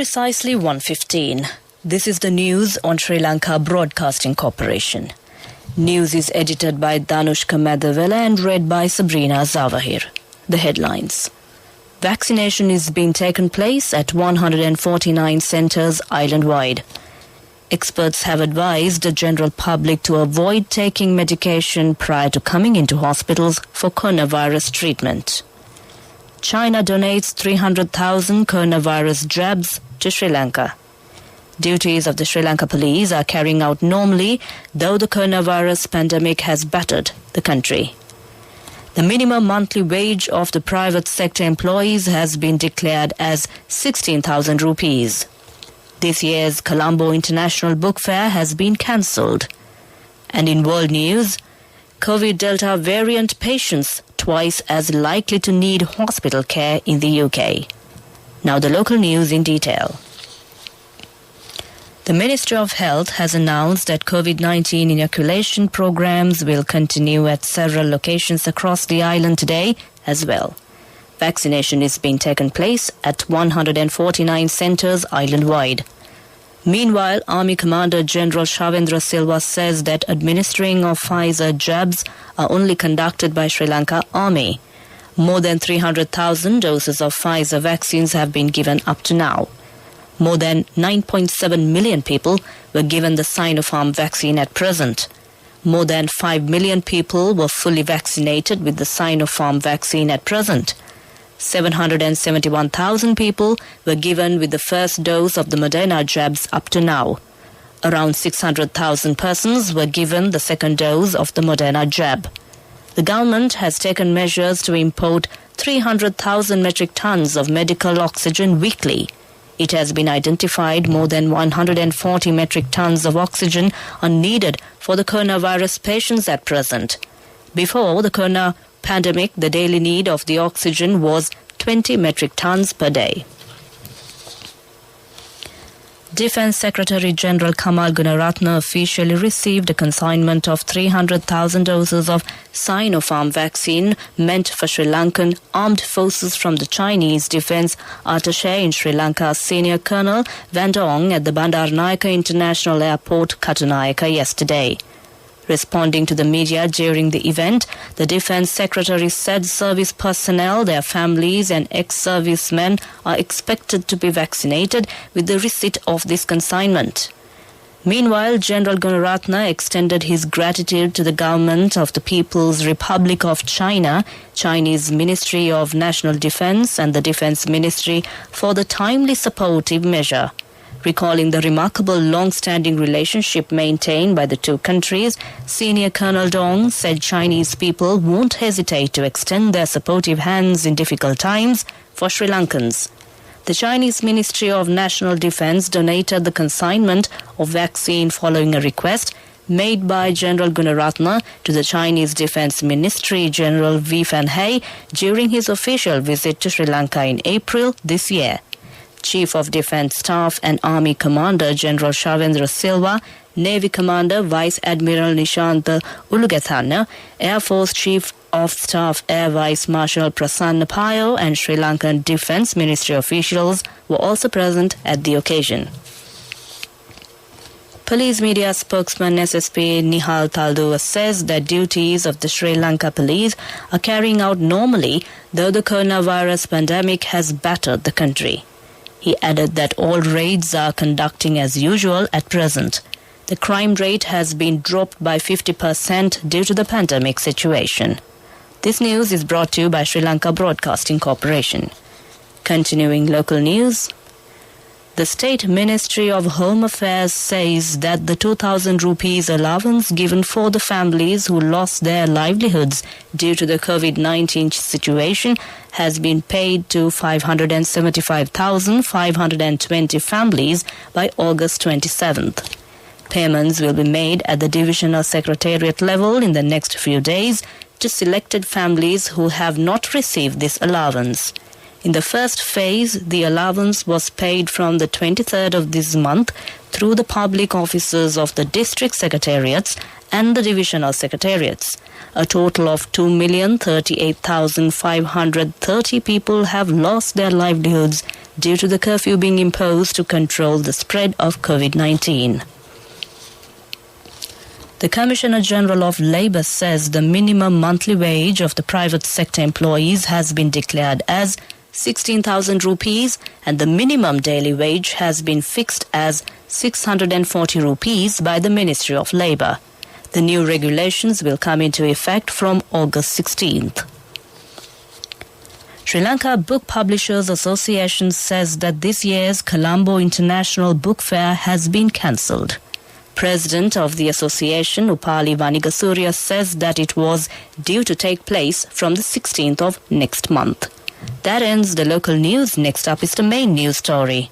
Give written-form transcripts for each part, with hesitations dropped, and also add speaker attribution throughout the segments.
Speaker 1: precisely 1:15. This is the news on Sri Lanka Broadcasting Corporation. News is edited by Danushka Madhavela and read by Sabrina Zawahir. The headlines. Vaccination is being taken place at 149 centres island-wide. Experts have advised the general public to avoid taking medication prior to coming into hospitals for coronavirus treatment. China donates 300,000 coronavirus jabs to Sri Lanka. Duties of the Sri Lanka police are carrying out normally, though the coronavirus pandemic has battered the country. The minimum monthly wage of the private sector employees has been declared as 16,000 rupees. This year's Colombo International Book Fair has been cancelled. And in world news, COVID Delta variant patients twice as likely to need hospital care in the UK. Now the local news in detail. The Ministry of Health has announced that COVID-19 inoculation programs will continue at several locations across the island today as well. Vaccination is being taken place at 149 centres island-wide. Meanwhile, Army Commander General Shavendra Silva says that administering of Pfizer jabs are only conducted by Sri Lanka Army. More than 300,000 doses of Pfizer vaccines have been given up to now. More than 9.7 million people were given the Sinopharm vaccine at present. More than 5 million people were fully vaccinated with the Sinopharm vaccine at present. 771,000 people were given with the first dose of the Moderna jabs up to now. Around 600,000 persons were given the second dose of the Moderna jab. The government has taken measures to import 300,000 metric tons of medical oxygen weekly. It has been identified more than 140 metric tons of oxygen are needed for the coronavirus patients at present. Before the corona pandemic, the daily need of the oxygen was 20 metric tons per day. Defence Secretary General Kamal Gunaratne officially received a consignment of 300,000 doses of Sinopharm vaccine meant for Sri Lankan armed forces from the Chinese Defence Attaché in Sri Lanka Senior Colonel Vandong at the Bandaranaike International Airport, Katunayake, yesterday. Responding to the media during the event, the Defence Secretary said service personnel, their families and ex-servicemen are expected to be vaccinated with the receipt of this consignment. Meanwhile, General Gunaratne extended his gratitude to the government of the People's Republic of China, Chinese Ministry of National Defence and the Defence Ministry for the timely supportive measure. Recalling the remarkable long-standing relationship maintained by the two countries, Senior Colonel Dong said Chinese people won't hesitate to extend their supportive hands in difficult times for Sri Lankans. The Chinese Ministry of National Defence donated the consignment of vaccine following a request made by General Gunaratne to the Chinese Defence Ministry General V. Fan Hai during his official visit to Sri Lanka in April this year. Chief of Defence Staff and Army Commander General Shavendra Silva, Navy Commander Vice Admiral Nishanta Ulugathana, Air Force Chief of Staff Air Vice Marshal Prasanna Payo and Sri Lankan Defence Ministry officials were also present at the occasion. Police media spokesman SSP Nihal Taldua says that duties of the Sri Lanka police are carrying out normally, though the coronavirus pandemic has battered the country. He added that all raids are conducting as usual at present. The crime rate has been dropped by 50% due to the pandemic situation. This news is brought to you by Sri Lanka Broadcasting Corporation. Continuing local news. The State Ministry of Home Affairs says that the 2,000 rupees allowance given for the families who lost their livelihoods due to the COVID-19 situation has been paid to 575,520 families by August 27th. Payments will be made at the Divisional Secretariat level in the next few days to selected families who have not received this allowance. In the first phase, the allowance was paid from the 23rd of this month through the public offices of the district secretariats and the divisional secretariats. A total of 2,038,530 people have lost their livelihoods due to the curfew being imposed to control the spread of COVID-19. The Commissioner General of Labour says the minimum monthly wage of the private sector employees has been declared as 16,000 rupees and the minimum daily wage has been fixed as 640 rupees by the Ministry of Labour. The new regulations will come into effect from August 16th. Sri Lanka Book Publishers Association says that this year's Colombo International Book Fair has been cancelled. President of the association, Upali Vanigasuriya, says that it was due to take place from the 16th of next month. That ends the local news. Next up is the main news story.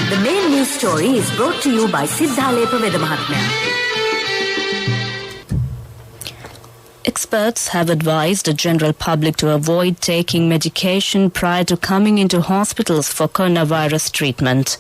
Speaker 2: The main news story is brought to you by Siddhalepa Vedamahatmya.
Speaker 1: Experts have advised the general public to avoid taking medication prior to coming into hospitals for coronavirus treatment.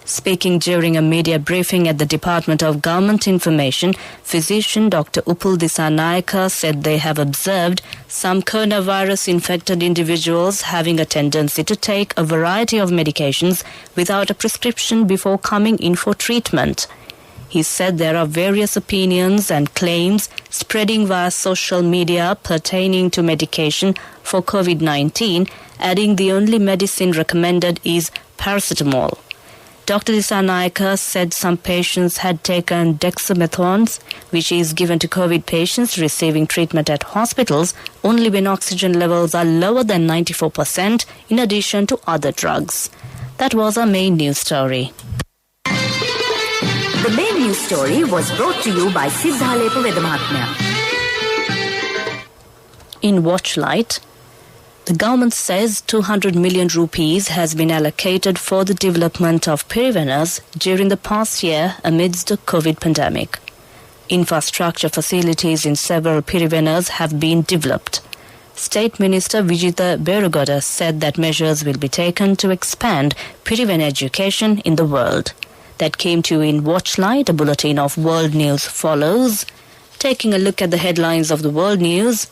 Speaker 1: Speaking during a media briefing at the Department of Government Information, physician Dr. Upul Dissanayake said they have observed some coronavirus-infected individuals having a tendency to take a variety of medications without a prescription before coming in for treatment. He said there are various opinions and claims spreading via social media pertaining to medication for COVID-19, adding the only medicine recommended is paracetamol. Dr. Dissanayake said some patients had taken dexamethasone, which is given to COVID patients receiving treatment at hospitals only when oxygen levels are lower than 94%, in addition to other drugs. That was our main news story.
Speaker 2: The main news story was brought to you by Siddhalepa Vedamahatmya.
Speaker 1: In Watchlight, the government says 200 million rupees has been allocated for the development of pirivenas during the past year amidst the COVID pandemic. Infrastructure facilities in several pirivenas have been developed. State Minister Vijitha Berugoda said that measures will be taken to expand pirivena education in the world. That came to you in Watchlight. A bulletin of world news follows. Taking a look at the headlines of the world news.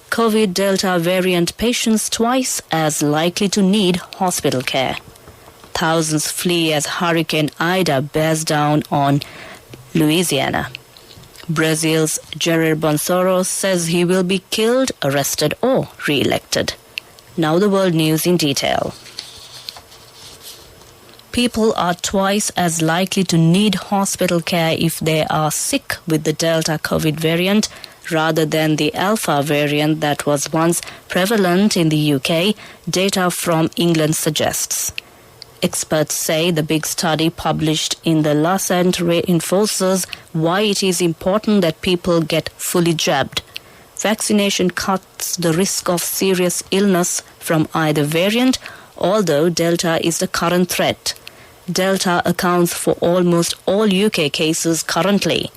Speaker 1: COVID Delta variant patients twice as likely to need hospital care. Thousands flee as Hurricane Ida bears down on Louisiana. Brazil's Jair Bolsonaro says he will be killed, arrested or re-elected. Now the world news in detail. People are twice as likely to need hospital care if they are sick with the Delta COVID variant rather than the Alpha variant that was once prevalent in the UK, data from England suggests. Experts say the big study published in The Lancet reinforces why it is important that people get fully jabbed. Vaccination cuts the risk of serious illness from either variant, although Delta is the current threat. Delta accounts for almost all UK cases currently.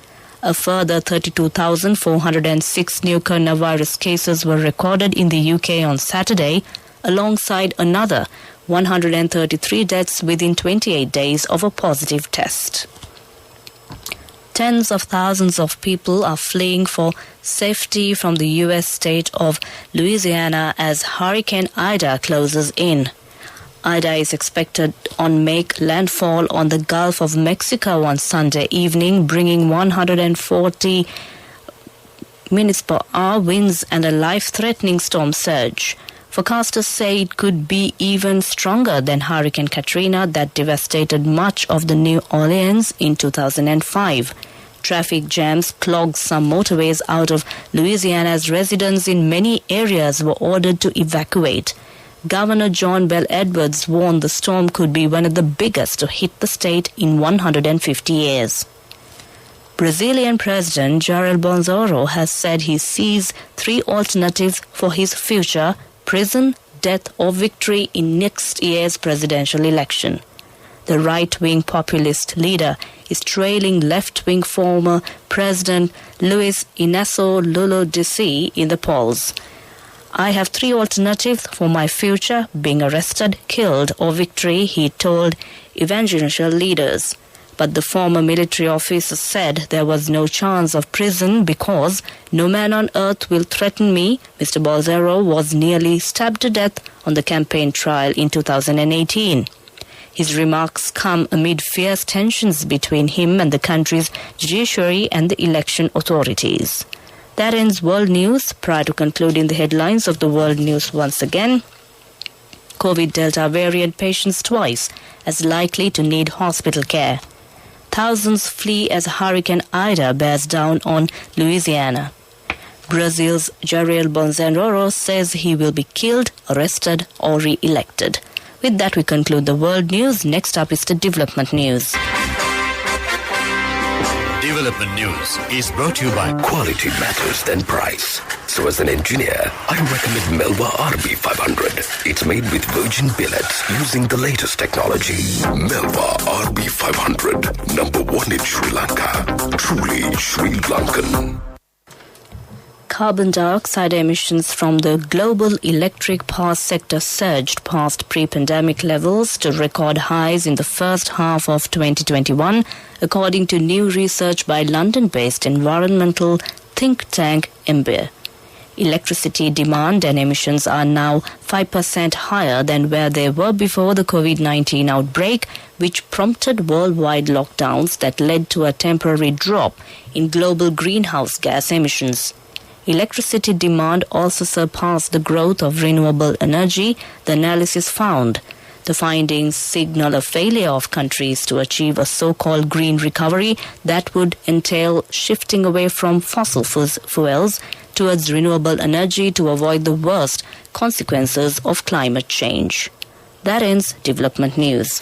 Speaker 1: A further 32,406 new coronavirus cases were recorded in the UK on Saturday, alongside another 133 deaths within 28 days of a positive test. Tens of thousands of people are fleeing for safety from the U.S. state of Louisiana as Hurricane Ida closes in. Ida is expected to make landfall on the Gulf of Mexico on Sunday evening, bringing 140 mph winds and a life-threatening storm surge. Forecasters say it could be even stronger than Hurricane Katrina that devastated much of the New Orleans in 2005. Traffic jams clogged some motorways out of Louisiana's residents in many areas were ordered to evacuate. Governor John Bell Edwards warned the storm could be one of the biggest to hit the state in 150 years. Brazilian President Jair Bolsonaro has said he sees three alternatives for his future: prison, death or victory in next year's presidential election. The right-wing populist leader is trailing left-wing former President Luiz Inácio Lula da Silva in the polls. I have three alternatives for my future: being arrested, killed, or victory, he told evangelical leaders. But the former military officer said there was no chance of prison because no man on earth will threaten me. Mr. Bolsonaro was nearly stabbed to death on the campaign trail in 2018. His remarks come amid fierce tensions between him and the country's judiciary and the election authorities. That ends World News. Prior to concluding the headlines of the World News once again, COVID Delta variant patients twice as likely to need hospital care. Thousands flee as Hurricane Ida bears down on Louisiana. Brazil's Jair Bolsonaro says he will be killed, arrested, or re-elected. With that, we conclude the World News. Next up is the Development News.
Speaker 3: Development News is brought to you by Quality Matters Than Price. So as an engineer, I recommend Melba RB500. It's made with virgin billets using the latest technology. Melba RB500, number one in Sri Lanka. Truly Sri Lankan.
Speaker 1: Carbon dioxide emissions from the global electric power sector surged past pre-pandemic levels to record highs in the first half of 2021, according to new research by London-based environmental think tank IMBIR. Electricity demand and emissions are now 5% higher than where they were before the COVID-19 outbreak, which prompted worldwide lockdowns that led to a temporary drop in global greenhouse gas emissions. Electricity demand also surpassed the growth of renewable energy, the analysis found. The findings signal a failure of countries to achieve a so-called green recovery that would entail shifting away from fossil fuels towards renewable energy to avoid the worst consequences of climate change. That ends Development News.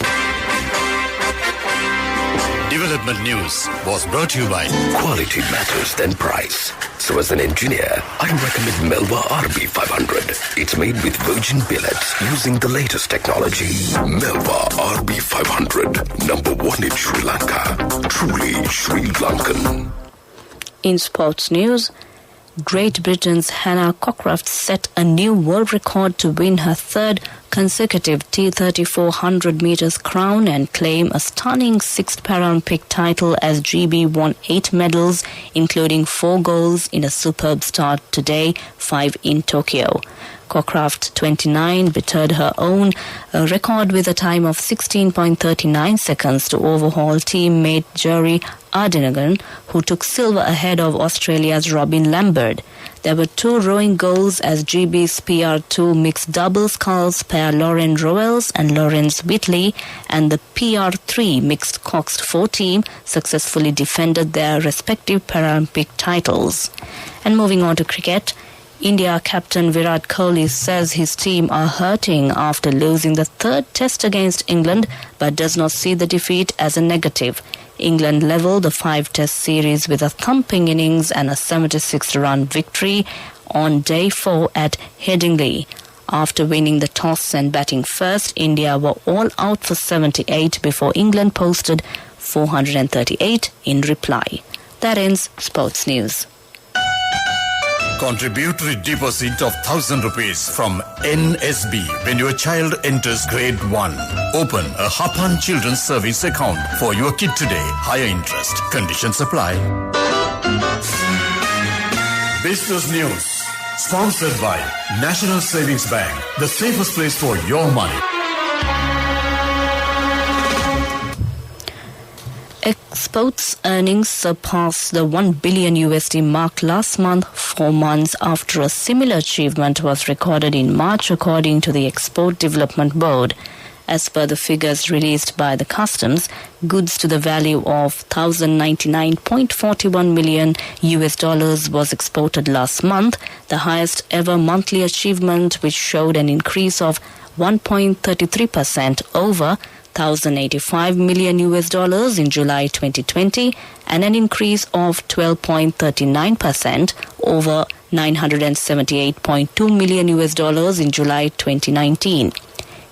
Speaker 3: Development News was brought to you by Quality Matters Than Price. So as an engineer, I recommend Melba RB500. It's made with virgin billets using the latest technology. Melba RB500, number one in Sri Lanka. Truly Sri Lankan.
Speaker 1: In sports news, Great Britain's Hannah Cockcroft set a new world record to win her third consecutive T34 100 meters crown and claim a stunning sixth Paralympic title as GB won 8 medals, including 4 golds in a superb start today, 5 in Tokyo. Cockcroft, 29, bettered her own record with a time of 16.39 seconds to overhaul teammate Jerry Ardinagan, who took silver ahead of Australia's Robin Lambert. There were 2 rowing goals as GB's PR2 mixed double sculls pair Lauren Rowells and Lawrence Whitley and the PR3 mixed Coxed 4 team successfully defended their respective Paralympic titles. And moving on to cricket, India captain Virat Kohli says his team are hurting after losing the third test against England, but does not see the defeat as a negative. England levelled the 5-test series with a thumping innings and a 76-run victory on day 4 at Headingley. After winning the toss and batting first, India were all out for 78 before England posted 438 in reply. That ends Sports News.
Speaker 3: Contributory deposit of 1,000 rupees from NSB when your child enters grade 1. Open a Hapan Children's Savings account for your kid today. Higher interest. Conditions apply. Business News. Sponsored by National Savings Bank. The safest place for your money.
Speaker 1: Exports earnings surpassed the $1 billion USD mark last month, 4 months after a similar achievement was recorded in March, according to the Export Development Board. As per the figures released by the Customs, goods to the value of $1,099.41 million was exported last month, the highest ever monthly achievement, which showed an increase of 1.33% over $1,085 million in July 2020 and an increase of 12.39% over $978.2 million in July 2019.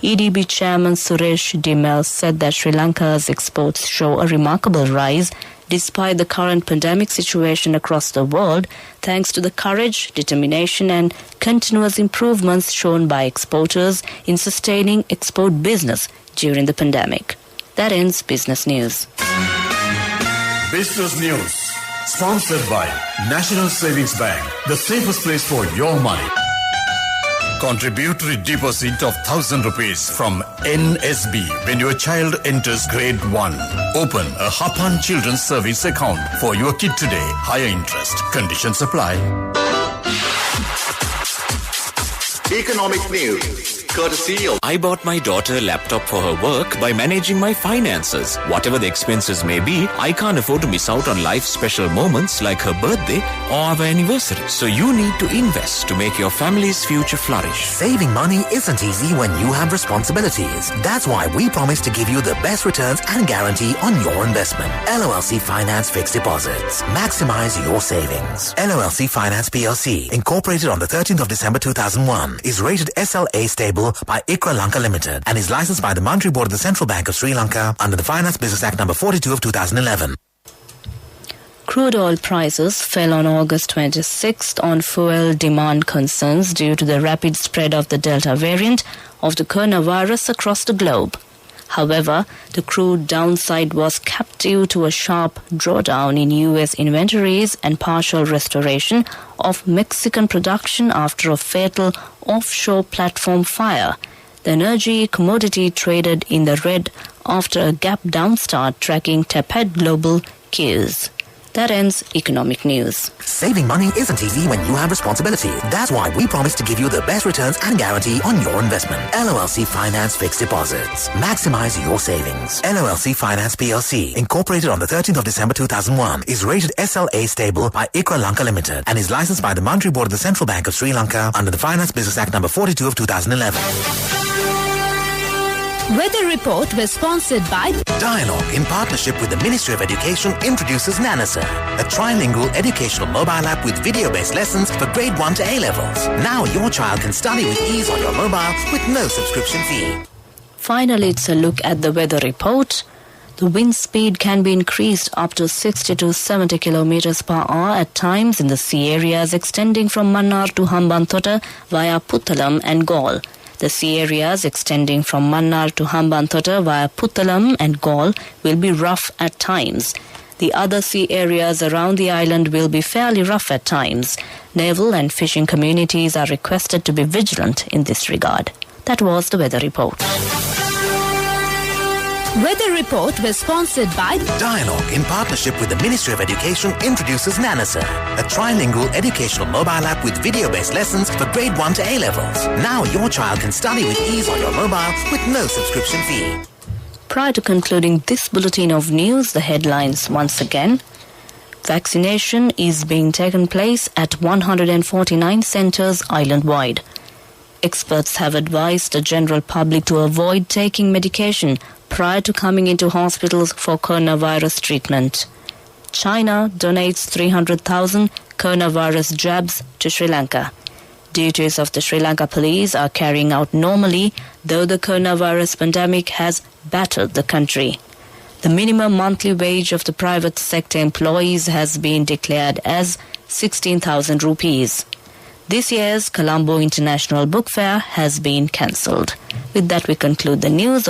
Speaker 1: EDB Chairman Suresh Dimel said that Sri Lanka's exports show a remarkable rise despite the current pandemic situation across the world, thanks to the courage, determination and continuous improvements shown by exporters in sustaining export business during the pandemic. That ends Business News.
Speaker 4: Business News, sponsored by National Savings Bank, the safest place for your money. Contributory deposit of 1,000 rupees from NSB when your child enters grade 1. Open a Hapan Children's Service account for your kid today. Higher interest. Conditions apply.
Speaker 5: Economic news. Courtesy of
Speaker 6: I bought my daughter a laptop for her work by managing my finances. Whatever the expenses may be, I can't afford to miss out on life's special moments like her birthday or our anniversary. So you need to invest to make your family's future flourish.
Speaker 7: Saving money isn't easy when you have responsibilities. That's why we promise to give you the best returns and guarantee on your investment. LOLC Finance Fixed Deposits. Maximize your savings. LOLC Finance PLC, incorporated on the 13th of December 2001, is rated SLA stable by ICRA Lanka Limited and is licensed by the Monetary Board of the Central Bank of Sri Lanka under the Finance Business Act number 42 of 2011.
Speaker 1: Crude oil prices fell on August 26th on fuel demand concerns due to the rapid spread of the Delta variant of the coronavirus across the globe. However, the crude downside was capped due to a sharp drawdown in U.S. inventories and partial restoration of Mexican production after a fatal offshore platform fire. The energy commodity traded in the red after a gap down start, tracking tepid global cues. That ends Economic News.
Speaker 7: Saving money isn't easy when you have responsibility. That's why we promise to give you the best returns and guarantee on your investment. LOLC Finance Fixed Deposits. Maximize your savings. LOLC Finance PLC, incorporated on the 13th of December 2001, is rated SLA stable by ICRA Lanka Limited and is licensed by the Monetary Board of the Central Bank of Sri Lanka under the Finance Business Act number 42 of 2011.
Speaker 2: Weather report was sponsored by
Speaker 7: Dialogue, in partnership with the Ministry of Education, introduces Nanasa, a trilingual educational mobile app with video-based lessons for grade 1 to A-levels. Now your child can study with ease on your mobile with no subscription fee.
Speaker 1: Finally, it's a look at the weather report. The wind speed can be increased up to 60 to 70 kilometers per hour at times in the sea areas extending from Mannar to Hambantota via Puttalam and Galle. The sea areas extending from Mannar to Hambantota via Puttalam and Galle will be rough at times. The other sea areas around the island will be fairly rough at times. Naval and fishing communities are requested to be vigilant in this regard. That was the weather report.
Speaker 2: Weather report was sponsored by
Speaker 7: Dialogue, in partnership with the Ministry of Education, introduces Nanasa, a trilingual educational mobile app with video-based lessons for grade 1 to A-levels. Now your child can study with ease on your mobile with no subscription fee.
Speaker 1: Prior to concluding this bulletin of news, the headlines once again. Vaccination is being taken place at 149 centres island-wide. Experts have advised the general public to avoid taking medication prior to coming into hospitals for coronavirus treatment. China donates 300,000 coronavirus jabs to Sri Lanka. Duties of the Sri Lanka police are carrying out normally, though the coronavirus pandemic has battered the country. The minimum monthly wage of the private sector employees has been declared as 16,000 rupees. This year's Colombo International Book Fair has been cancelled. With that, we conclude the news.